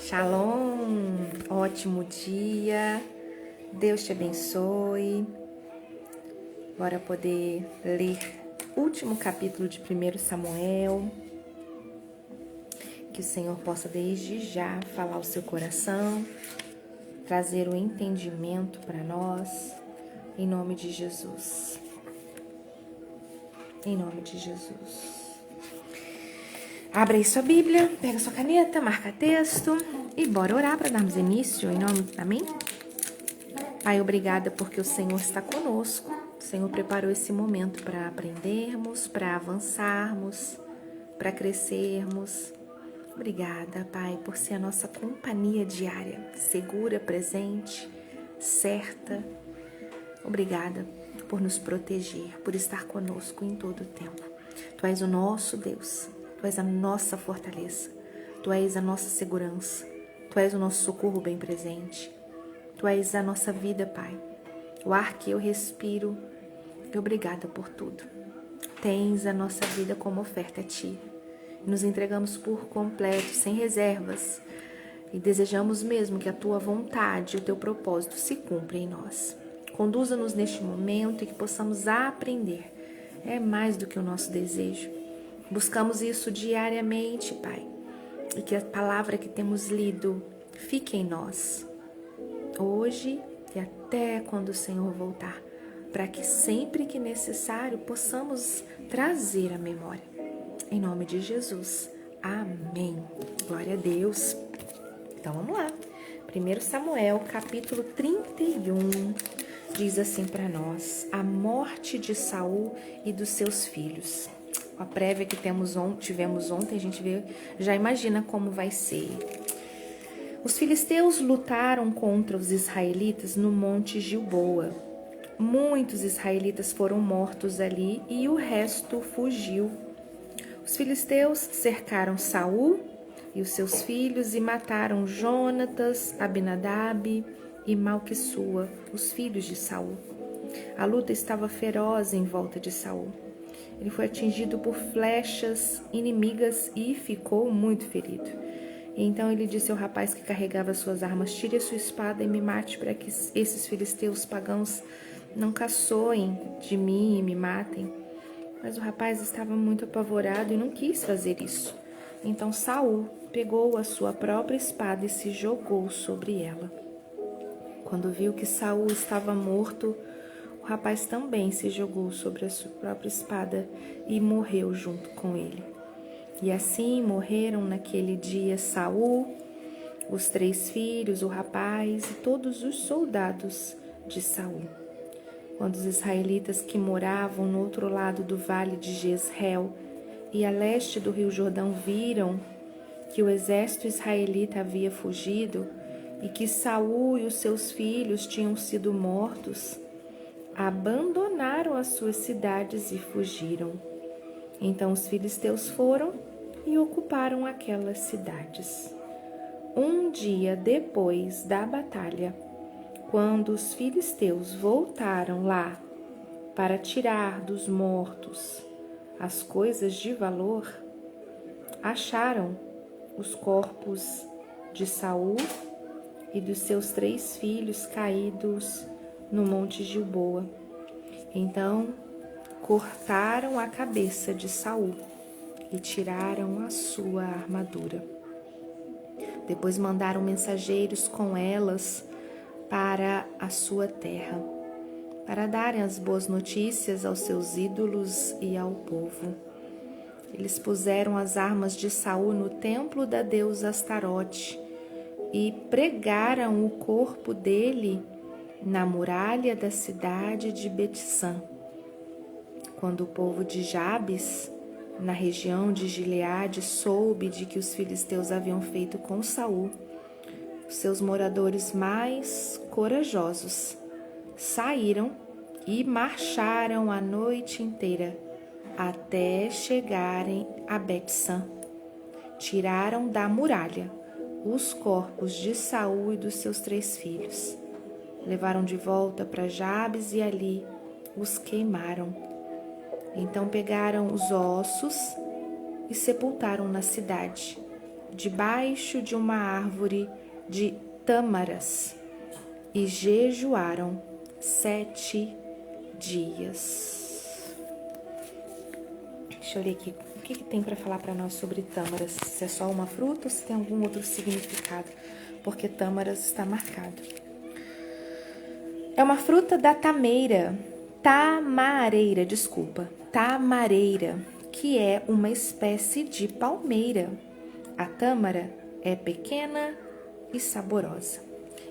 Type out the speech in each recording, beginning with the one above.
Shalom, ótimo dia, Deus te abençoe. Bora poder ler o último capítulo de 1 Samuel. Que o Senhor possa desde já falar ao seu coração, trazer o entendimento para nós, em nome de Jesus. Em nome de Jesus. Abra aí sua Bíblia, pega sua caneta, marca texto e bora orar para darmos início em nome, amém? Pai, obrigada porque o Senhor está conosco. O Senhor preparou esse momento para aprendermos, para avançarmos, para crescermos. Obrigada, Pai, por ser a nossa companhia diária, segura, presente, certa. Obrigada por nos proteger, por estar conosco em todo o tempo. Tu és o nosso Deus. Tu és a nossa fortaleza, Tu és a nossa segurança, Tu és o nosso socorro bem presente, Tu és a nossa vida, Pai, o ar que eu respiro. Obrigada por tudo. Tens a nossa vida como oferta a Ti. Nos entregamos por completo, sem reservas, e desejamos mesmo que a Tua vontade e o Teu propósito se cumpram em nós. Conduza-nos neste momento e que possamos aprender. É mais do que o nosso desejo. Buscamos isso diariamente, Pai, e que a palavra que temos lido fique em nós, hoje e até quando o Senhor voltar, para que sempre que necessário possamos trazer a memória. Em nome de Jesus, amém. Glória a Deus. Então vamos lá. 1 Samuel, capítulo 31, diz assim para nós: a morte de Saul e dos seus filhos. A prévia que tivemos ontem, a gente já imagina como vai ser. Os filisteus lutaram contra os israelitas no monte Gilboa. Muitos israelitas foram mortos ali e o resto fugiu. Os filisteus cercaram Saul e os seus filhos e mataram Jonatas, Abinadab e Malquissua, os filhos de Saul. A luta estava feroz em volta de Saul. Ele foi atingido por flechas inimigas e ficou muito ferido. Então ele disse ao rapaz que carregava suas armas: tire a sua espada e me mate, para que esses filisteus pagãos não caçoem de mim e me matem. Mas o rapaz estava muito apavorado e não quis fazer isso. Então Saul pegou a sua própria espada e se jogou sobre ela. Quando viu que Saul estava morto, o rapaz também se jogou sobre a sua própria espada e morreu junto com ele. E assim morreram naquele dia Saul, os 3 filhos, o rapaz e todos os soldados de Saul. Quando os israelitas que moravam no outro lado do vale de Jezreel e a leste do rio Jordão viram que o exército israelita havia fugido e que Saul e os seus filhos tinham sido mortos, abandonaram as suas cidades e fugiram. Então os filisteus foram e ocuparam aquelas cidades. Um dia depois da batalha, quando os filisteus voltaram lá para tirar dos mortos as coisas de valor, acharam os corpos de Saul e dos seus 3 filhos caídos no monte Gilboa. Então cortaram a cabeça de Saul e tiraram a sua armadura. Depois mandaram mensageiros com elas para a sua terra, para darem as boas notícias aos seus ídolos e ao povo. Eles puseram as armas de Saul no templo da deusa Astarote e pregaram o corpo dele na muralha da cidade de Betsã. Quando o povo de Jabes, na região de Gileade, soube de que os filisteus haviam feito com Saul, os seus moradores mais corajosos saíram e marcharam a noite inteira até chegarem a Betsã. Tiraram da muralha os corpos de Saul e dos seus 3 filhos. Levaram de volta para Jabes e ali os queimaram. Então pegaram os ossos e sepultaram na cidade, debaixo de uma árvore de tâmaras e jejuaram 7 dias. Deixa eu ler aqui. O que tem para falar para nós sobre tâmaras? Se é só uma fruta ou se tem algum outro significado? Porque tâmaras está marcado. É uma fruta da tamareira, que é uma espécie de palmeira. A tâmara é pequena e saborosa.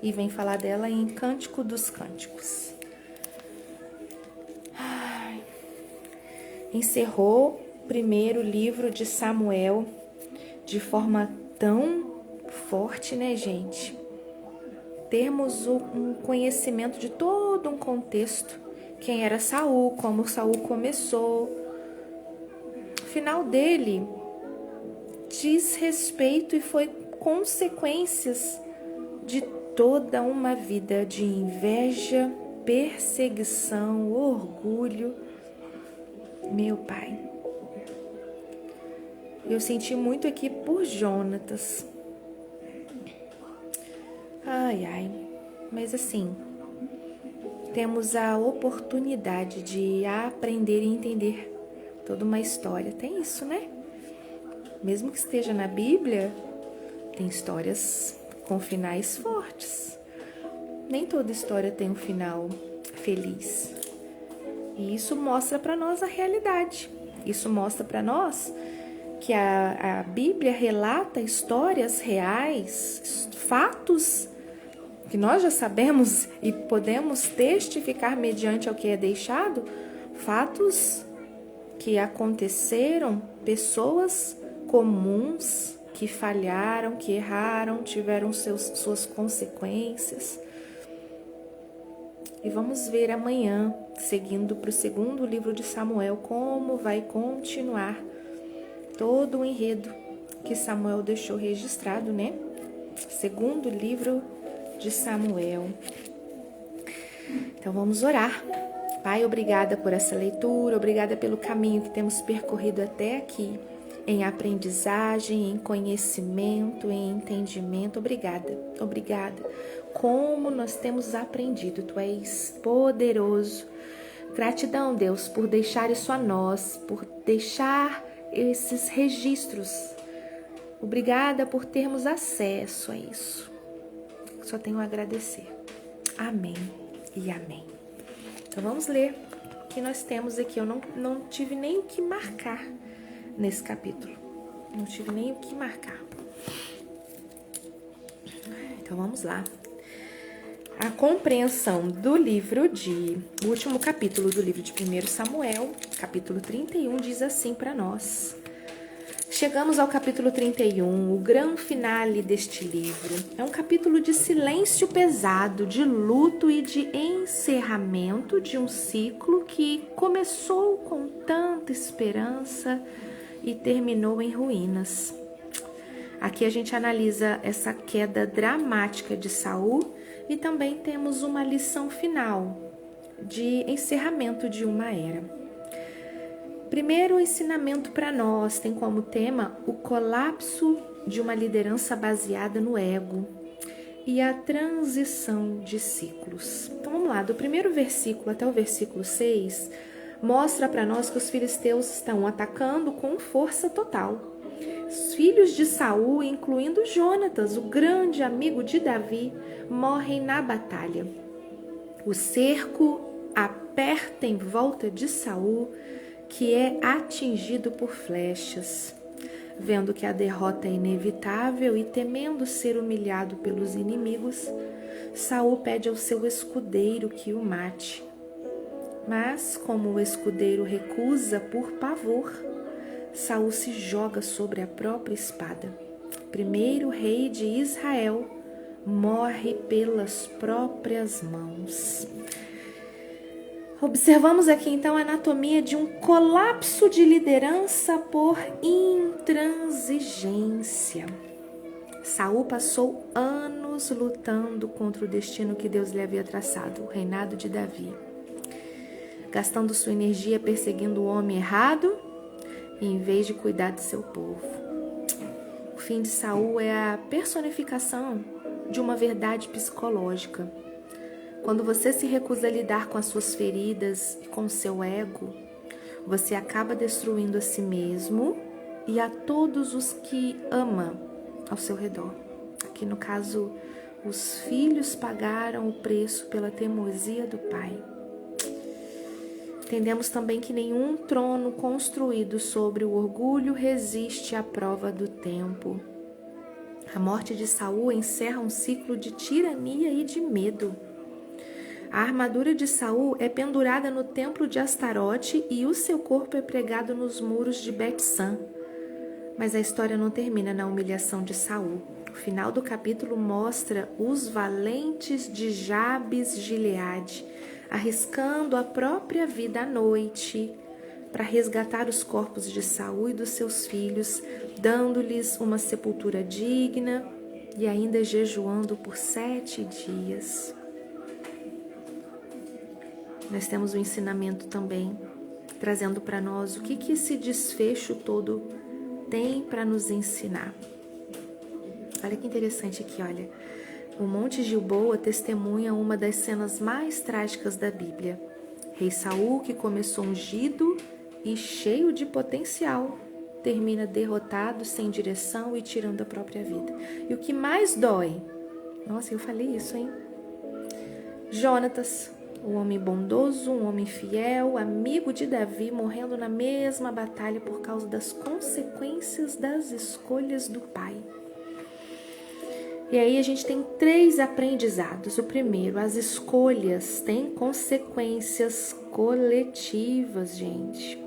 E vem falar dela em Cântico dos Cânticos. Encerrou o primeiro livro de Samuel de forma tão forte, né, gente? Termos um conhecimento de todo um contexto. Quem era Saul, como Saul começou. O final dele diz respeito e foi consequências de toda uma vida de inveja, perseguição, orgulho. Meu pai, eu senti muito aqui por Jonatas. Mas assim, temos a oportunidade de aprender e entender toda uma história. Tem isso, né? Mesmo que esteja na Bíblia, tem histórias com finais fortes. Nem toda história tem um final feliz. E isso mostra para nós a realidade. Isso mostra para nós que a Bíblia relata histórias reais, fatos que nós já sabemos e podemos testificar mediante ao que é deixado, fatos que aconteceram, pessoas comuns que falharam, que erraram, tiveram suas consequências. E vamos ver amanhã, seguindo para o segundo livro de Samuel, como vai continuar todo o enredo que Samuel deixou registrado, né? Segundo livro de Samuel. Então vamos orar. Pai, obrigada por essa leitura, obrigada pelo caminho que temos percorrido até aqui, em aprendizagem, em conhecimento, em entendimento. Obrigada. Como nós temos aprendido, Tu és poderoso. Gratidão, Deus, por deixar isso a nós, por deixar esses registros. Obrigada por termos acesso a isso. Só tenho a agradecer. Amém e amém. Então vamos ler o que nós temos aqui. Eu não tive nem o que marcar nesse capítulo. Não tive nem o que marcar. Então vamos lá. A compreensão do o último capítulo do livro de 1 Samuel, capítulo 31, diz assim para nós. Chegamos ao capítulo 31, o grande finale deste livro. É um capítulo de silêncio pesado, de luto e de encerramento de um ciclo que começou com tanta esperança e terminou em ruínas. Aqui a gente analisa essa queda dramática de Saul e também temos uma lição final de encerramento de uma era. Primeiro ensinamento para nós tem como tema o colapso de uma liderança baseada no ego e a transição de ciclos. Então vamos lá, do primeiro versículo até o versículo 6, mostra para nós que os filisteus estão atacando com força total. Os filhos de Saul, incluindo Jonatas, o grande amigo de Davi, morrem na batalha. O cerco aperta em volta de Saul, que é atingido por flechas. Vendo que a derrota é inevitável e temendo ser humilhado pelos inimigos, Saul pede ao seu escudeiro que o mate. Mas, como o escudeiro recusa por pavor, Saul se joga sobre a própria espada. Primeiro rei de Israel morre pelas próprias mãos. Observamos aqui então a anatomia de um colapso de liderança por intransigência. Saul passou anos lutando contra o destino que Deus lhe havia traçado, o reinado de Davi, gastando sua energia perseguindo o homem errado em vez de cuidar de seu povo. O fim de Saul é a personificação de uma verdade psicológica. Quando você se recusa a lidar com as suas feridas e com o seu ego, você acaba destruindo a si mesmo e a todos os que ama ao seu redor. Aqui no caso, os filhos pagaram o preço pela teimosia do pai. Entendemos também que nenhum trono construído sobre o orgulho resiste à prova do tempo. A morte de Saul encerra um ciclo de tirania e de medo. A armadura de Saul é pendurada no templo de Astarote e o seu corpo é pregado nos muros de Bet-San. Mas a história não termina na humilhação de Saul. O final do capítulo mostra os valentes de Jabes-Gileade arriscando a própria vida à noite para resgatar os corpos de Saul e dos seus filhos, dando-lhes uma sepultura digna e ainda jejuando por 7 dias. Nós temos um ensinamento também, trazendo para nós o que esse desfecho todo tem para nos ensinar. Olha que interessante aqui, olha. O Monte Gilboa testemunha uma das cenas mais trágicas da Bíblia. Rei Saul, que começou ungido e cheio de potencial, termina derrotado, sem direção e tirando a própria vida. E o que mais dói, nossa, eu falei isso, hein? Jonatas, um homem bondoso, um homem fiel, amigo de Davi, morrendo na mesma batalha por causa das consequências das escolhas do pai. E aí a gente tem 3 aprendizados. O primeiro, as escolhas têm consequências coletivas, gente.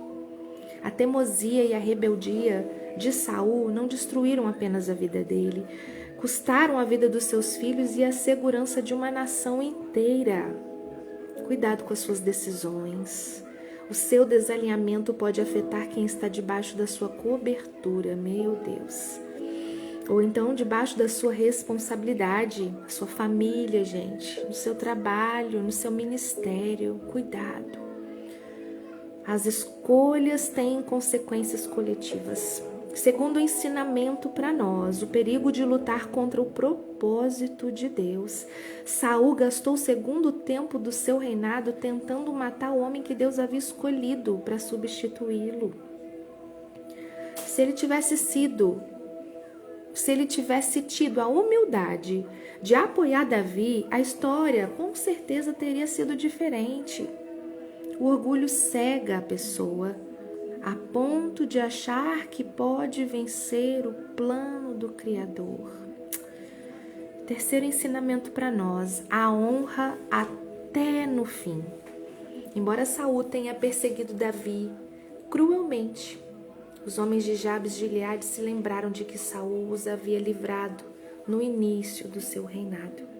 A teimosia e a rebeldia de Saul não destruíram apenas a vida dele, custaram a vida dos seus filhos e a segurança de uma nação inteira. Cuidado com as suas decisões. O seu desalinhamento pode afetar quem está debaixo da sua cobertura, meu Deus. Ou então debaixo da sua responsabilidade, a sua família, gente, no seu trabalho, no seu ministério. Cuidado. As escolhas têm consequências coletivas. Segundo o ensinamento para nós, o perigo de lutar contra o propósito de Deus. Saul gastou o segundo tempo do seu reinado tentando matar o homem que Deus havia escolhido para substituí-lo. Se ele tivesse tido a humildade de apoiar Davi, a história com certeza teria sido diferente. O orgulho cega a pessoa a ponto de achar que pode vencer o plano do Criador. Terceiro ensinamento para nós, a honra até no fim. Embora Saul tenha perseguido Davi cruelmente, os homens de Jabes-Gileade se lembraram de que Saul os havia livrado no início do seu reinado.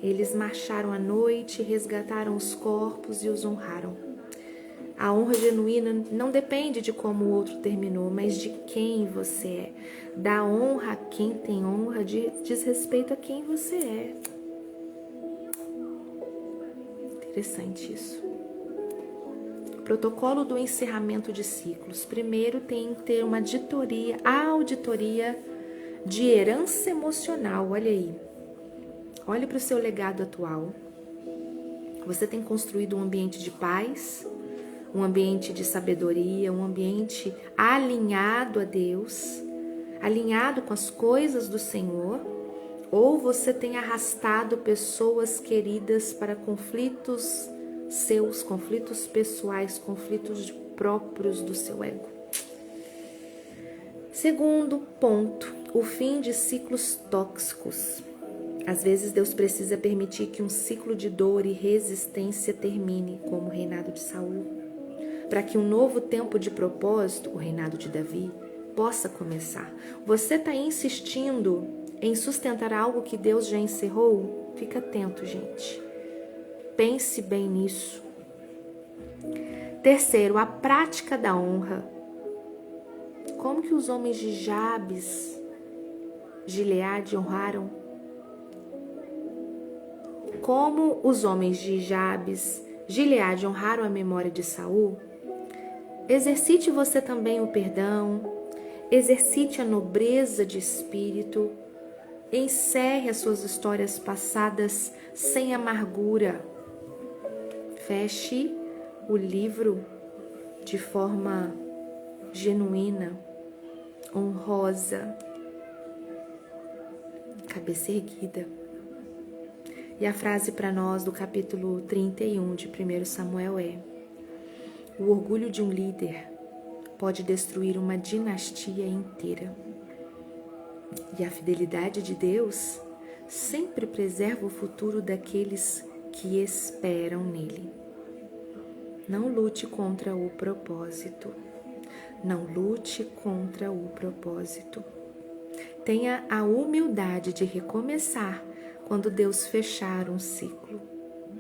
Eles marcharam à noite, resgataram os corpos e os honraram. A honra genuína não depende de como o outro terminou, mas de quem você é. Dá honra a quem tem honra, diz respeito a quem você é. Interessante isso. Protocolo do encerramento de ciclos. Primeiro tem que ter uma auditoria de herança emocional. Olha aí. Olhe para o seu legado atual. Você tem construído um ambiente de paz, um ambiente de sabedoria, um ambiente alinhado a Deus, alinhado com as coisas do Senhor, ou você tem arrastado pessoas queridas para conflitos seus, conflitos pessoais, conflitos próprios do seu ego. Segundo ponto, o fim de ciclos tóxicos. Às vezes Deus precisa permitir que um ciclo de dor e resistência termine, como o reinado de Saul, para que um novo tempo de propósito, o reinado de Davi, possa começar. Você está insistindo em sustentar algo que Deus já encerrou? Fica atento, gente. Pense bem nisso. Terceiro, a prática da honra. Como que os homens de Jabes-Gileade honraram? Como os homens de Jabes-Gileade honraram a memória de Saul? Exercite você também o perdão, exercite a nobreza de espírito, encerre as suas histórias passadas sem amargura. Feche o livro de forma genuína, honrosa, cabeça erguida. E a frase para nós do capítulo 31 de 1 Samuel é: o orgulho de um líder pode destruir uma dinastia inteira. E a fidelidade de Deus sempre preserva o futuro daqueles que esperam nele. Não lute contra o propósito. Não lute contra o propósito. Tenha a humildade de recomeçar quando Deus fechar um ciclo.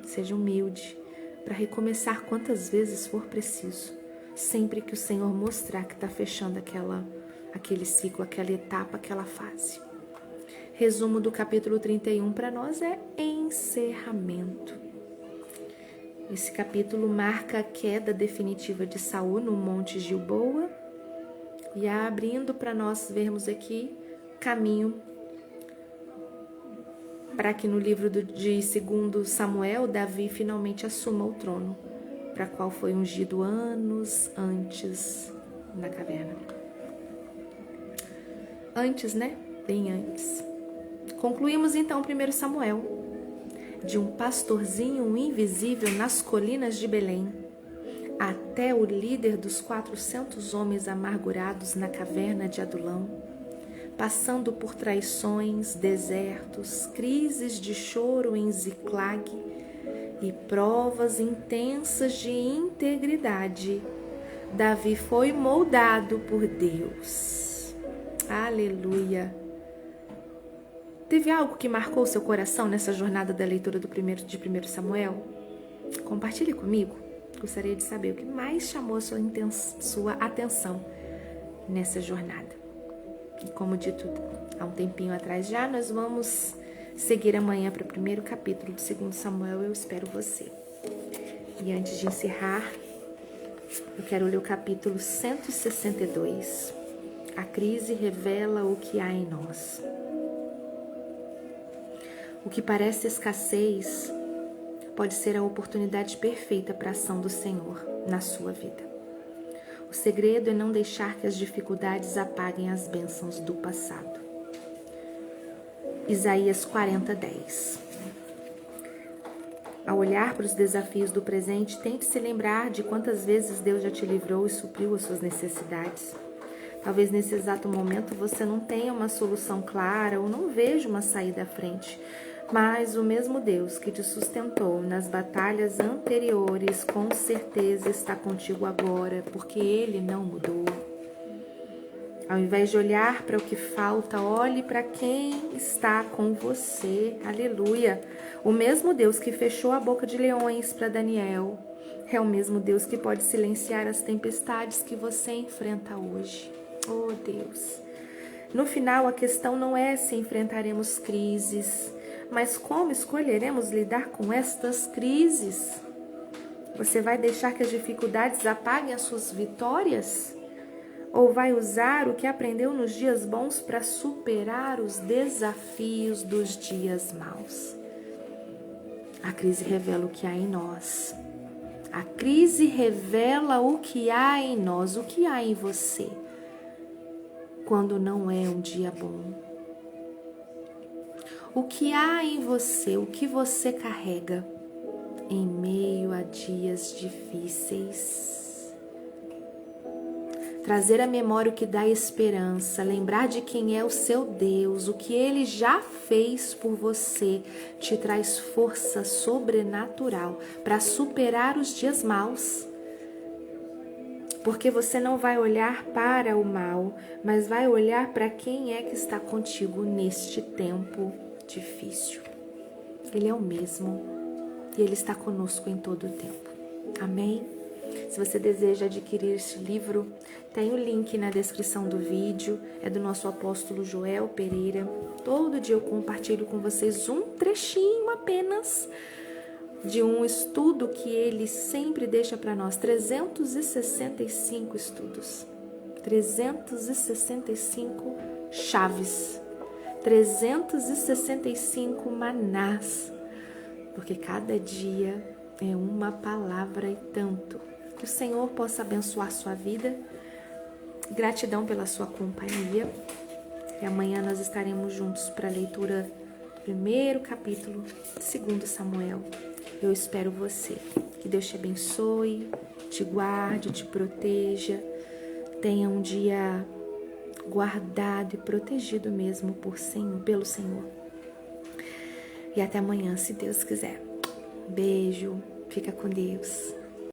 Seja humilde para recomeçar quantas vezes for preciso, sempre que o Senhor mostrar que está fechando aquele ciclo, aquela etapa, aquela fase. Resumo do capítulo 31 para nós é encerramento. Esse capítulo marca a queda definitiva de Saul no Monte Gilboa e abrindo para nós vermos aqui caminho para que no livro de 2 Samuel, Davi finalmente assuma o trono, para qual foi ungido anos antes na caverna. Antes, né? Bem antes. Concluímos então 1 Samuel. De um pastorzinho invisível nas colinas de Belém, até o líder dos 400 homens amargurados na caverna de Adulão, passando por traições, desertos, crises de choro em Ziclag e provas intensas de integridade, Davi foi moldado por Deus. Aleluia! Teve algo que marcou seu coração nessa jornada da leitura de 1 Samuel? Compartilhe comigo. Gostaria de saber o que mais chamou a sua atenção nessa jornada. E como dito há um tempinho atrás já, nós vamos seguir amanhã para o primeiro capítulo de 2 Samuel. Eu espero você. E antes de encerrar, eu quero ler o capítulo 162. A crise revela o que há em nós. O que parece escassez pode ser a oportunidade perfeita para a ação do Senhor na sua vida. O segredo é não deixar que as dificuldades apaguem as bênçãos do passado. Isaías 40:10. Ao olhar para os desafios do presente, tente se lembrar de quantas vezes Deus já te livrou e supriu as suas necessidades. Talvez nesse exato momento você não tenha uma solução clara ou não veja uma saída à frente. Mas o mesmo Deus que te sustentou nas batalhas anteriores, com certeza está contigo agora, porque Ele não mudou. Ao invés de olhar para o que falta, olhe para quem está com você. Aleluia! O mesmo Deus que fechou a boca de leões para Daniel é o mesmo Deus que pode silenciar as tempestades que você enfrenta hoje. Oh, Deus! No final, a questão não é se enfrentaremos crises, mas como escolheremos lidar com estas crises? Você vai deixar que as dificuldades apaguem as suas vitórias? Ou vai usar o que aprendeu nos dias bons para superar os desafios dos dias maus? A crise revela o que há em nós. A crise revela o que há em nós, o que há em você, quando não é um dia bom. O que há em você, o que você carrega em meio a dias difíceis. Trazer à memória o que dá esperança, lembrar de quem é o seu Deus, o que Ele já fez por você, te traz força sobrenatural para superar os dias maus. Porque você não vai olhar para o mal, mas vai olhar para quem é que está contigo neste tempo difícil. Ele é o mesmo e Ele está conosco em todo o tempo. Amém? Se você deseja adquirir este livro, tem o link na descrição do vídeo. É do nosso apóstolo Joel Pereira. Todo dia eu compartilho com vocês um trechinho apenas de um estudo que ele sempre deixa para nós. 365 estudos. 365 chaves, 365 manás, porque cada dia é uma palavra e tanto. Que o Senhor possa abençoar sua vida. Gratidão pela sua companhia. E amanhã nós estaremos juntos para a leitura do primeiro capítulo de 2 Samuel. Eu espero você. Que Deus te abençoe, te guarde, te proteja. Tenha um dia guardado e protegido mesmo pelo Senhor. E até amanhã, se Deus quiser. Beijo, fica com Deus.